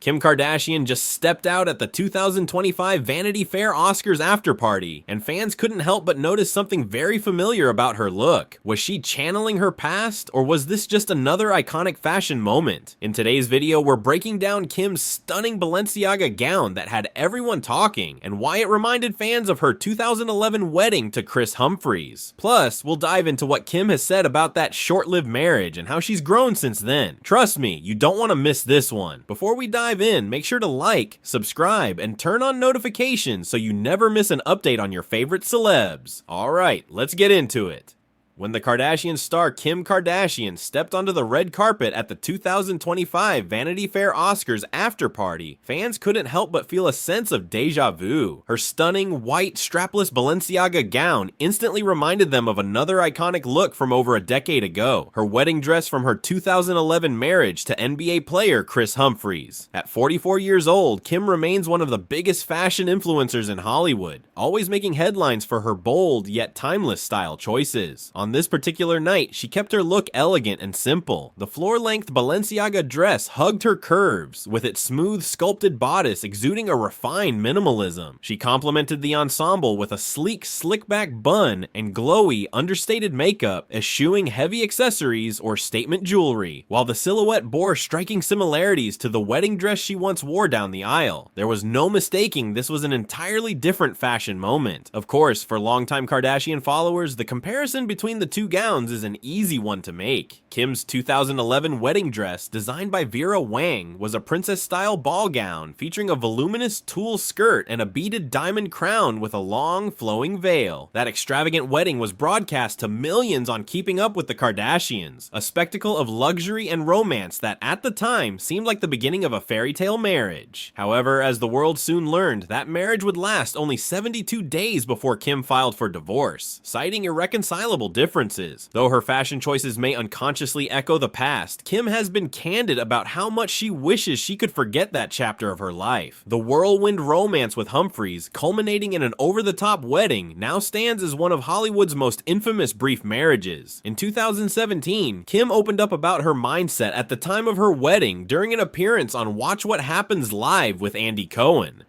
Kim Kardashian just stepped out at the 2025 Vanity Fair Oscars afterparty, and fans couldn't help but notice something very familiar about her look. Was she channeling her past, or was this just another iconic fashion moment? In today's video, we're breaking down Kim's stunning Balenciaga gown that had everyone talking, and why it reminded fans of her 2011 wedding to Kris Humphries. Plus, we'll dive into what Kim has said about that short-lived marriage and how she's grown since then. Trust me, you don't want to miss this one. Before we dive in, make sure to like, subscribe, and turn on notifications so you never miss an update on your favorite celebs. Alright, let's get into it. When the Kardashian star Kim Kardashian stepped onto the red carpet at the 2025 Vanity Fair Oscars afterparty, fans couldn't help but feel a sense of deja vu. Her stunning, white, strapless Balenciaga gown instantly reminded them of another iconic look from over a decade ago, her wedding dress from her 2011 marriage to NBA player Kris Humphries. At 44 years old, Kim remains one of the biggest fashion influencers in Hollywood, always making headlines for her bold yet timeless style choices. On this particular night, she kept her look elegant and simple. The floor-length Balenciaga dress hugged her curves, with its smooth, sculpted bodice exuding a refined minimalism. She complemented the ensemble with a sleek, slick-back bun and glowy, understated makeup, eschewing heavy accessories or statement jewelry, while the silhouette bore striking similarities to the wedding dress she once wore down the aisle. There was no mistaking this was an entirely different fashion moment. Of course, for longtime Kardashian followers, the comparison between the two gowns is an easy one to make. Kim's 2011 wedding dress, designed by Vera Wang, was a princess-style ball gown featuring a voluminous tulle skirt and a beaded diamond crown with a long, flowing veil. That extravagant wedding was broadcast to millions on Keeping Up with the Kardashians, a spectacle of luxury and romance that, at the time, seemed like the beginning of a fairy tale marriage. However, as the world soon learned, that marriage would last only 72 days before Kim filed for divorce, citing irreconcilable differences. Though her fashion choices may unconsciously echo the past, Kim has been candid about how much she wishes she could forget that chapter of her life. The whirlwind romance with Humphries, culminating in an over-the-top wedding, now stands as one of Hollywood's most infamous brief marriages. In 2017, Kim opened up about her mindset at the time of her wedding during an appearance on Watch What Happens Live with Andy Cohen.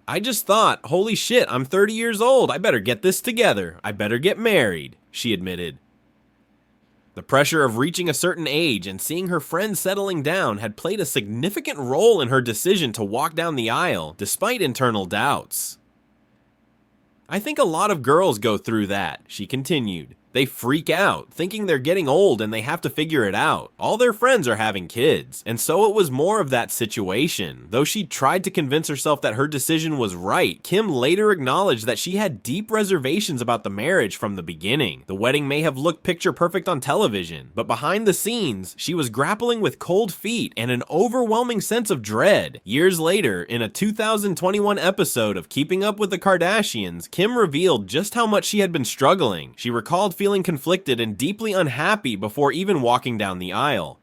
"I just thought, holy shit, I'm 30 years old, I better get this together, I better get married," she admitted. The pressure of reaching a certain age and seeing her friends settling down had played a significant role in her decision to walk down the aisle, despite internal doubts. "I think a lot of girls go through that," she continued. "They freak out, thinking they're getting old and they have to figure it out. All their friends are having kids." And so it was more of that situation. Though she tried to convince herself that her decision was right, Kim later acknowledged that she had deep reservations about the marriage from the beginning. The wedding may have looked picture perfect on television, but behind the scenes, she was grappling with cold feet and an overwhelming sense of dread. Years later, in a 2021 episode of Keeping Up with the Kardashians, Kim revealed just how much she had been struggling. She recalled feeling conflicted and deeply unhappy before even walking down the aisle.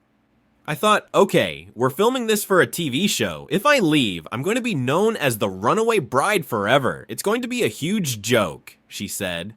"I thought, okay, we're filming this for a TV show. If I leave, I'm going to be known as the runaway bride forever. It's going to be a huge joke," she said.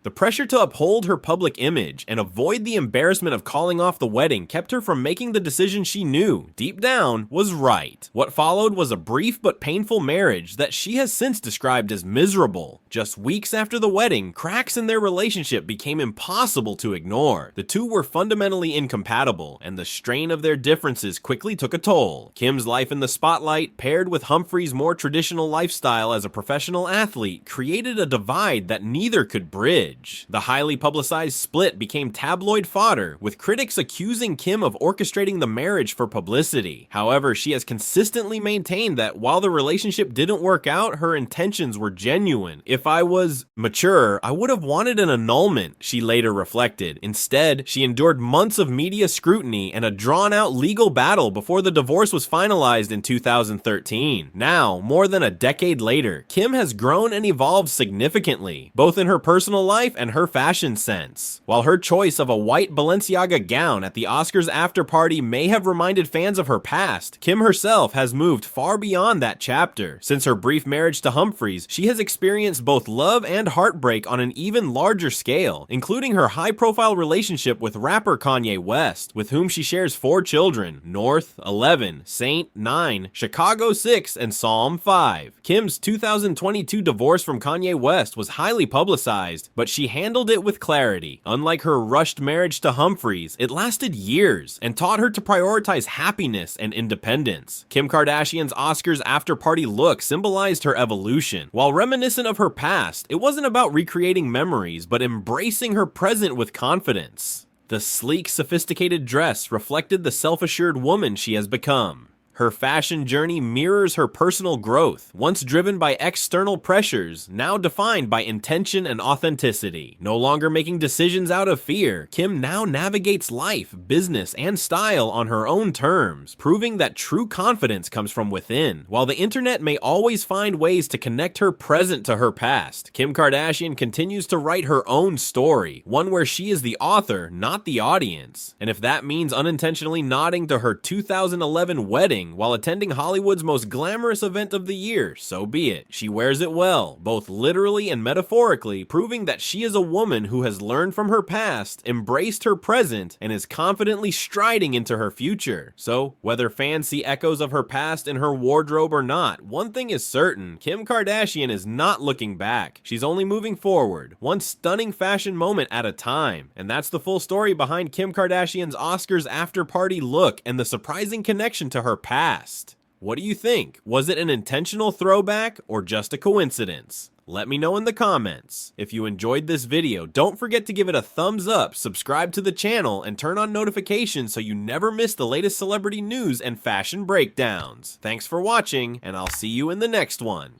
The pressure to uphold her public image and avoid the embarrassment of calling off the wedding kept her from making the decision she knew, deep down, was right. What followed was a brief but painful marriage that she has since described as miserable. Just weeks after the wedding, cracks in their relationship became impossible to ignore. The two were fundamentally incompatible, and the strain of their differences quickly took a toll. Kim's life in the spotlight, paired with Humphries' more traditional lifestyle as a professional athlete, created a divide that neither could bridge. The highly publicized split became tabloid fodder, with critics accusing Kim of orchestrating the marriage for publicity. However, she has consistently maintained that while the relationship didn't work out, her intentions were genuine. "If I was mature, I would have wanted an annulment," she later reflected. Instead, she endured months of media scrutiny and a drawn-out legal battle before the divorce was finalized in 2013. Now, more than a decade later, Kim has grown and evolved significantly, both in her personal life life and her fashion sense. While her choice of a white Balenciaga gown at the Oscars after party may have reminded fans of her past, Kim herself has moved far beyond that chapter. Since her brief marriage to Humphries, she has experienced both love and heartbreak on an even larger scale, including her high-profile relationship with rapper Kanye West, with whom she shares 4 children: North, 11, Saint, 9, Chicago, 6, and Psalm, 5. Kim's 2022 divorce from Kanye West was highly publicized, but she handled it with clarity. Unlike her rushed marriage to Humphries, it lasted years and taught her to prioritize happiness and independence. Kim Kardashian's Oscars after-party look symbolized her evolution. While reminiscent of her past, it wasn't about recreating memories, but embracing her present with confidence. The sleek, sophisticated dress reflected the self-assured woman she has become. Her fashion journey mirrors her personal growth, once driven by external pressures, now defined by intention and authenticity. No longer making decisions out of fear, Kim now navigates life, business, and style on her own terms, proving that true confidence comes from within. While the internet may always find ways to connect her present to her past, Kim Kardashian continues to write her own story, one where she is the author, not the audience. And if that means unintentionally nodding to her 2011 wedding while attending Hollywood's most glamorous event of the year, so be it. She wears it well, both literally and metaphorically, proving that she is a woman who has learned from her past, embraced her present, and is confidently striding into her future. So, whether fans see echoes of her past in her wardrobe or not, one thing is certain: Kim Kardashian is not looking back. She's only moving forward, one stunning fashion moment at a time. And that's the full story behind Kim Kardashian's Oscars after-party look and the surprising connection to her past. What do you think? Was it an intentional throwback or just a coincidence? Let me know in the comments. If you enjoyed this video, don't forget to give it a thumbs up, subscribe to the channel, and turn on notifications so you never miss the latest celebrity news and fashion breakdowns. Thanks for watching, and I'll see you in the next one.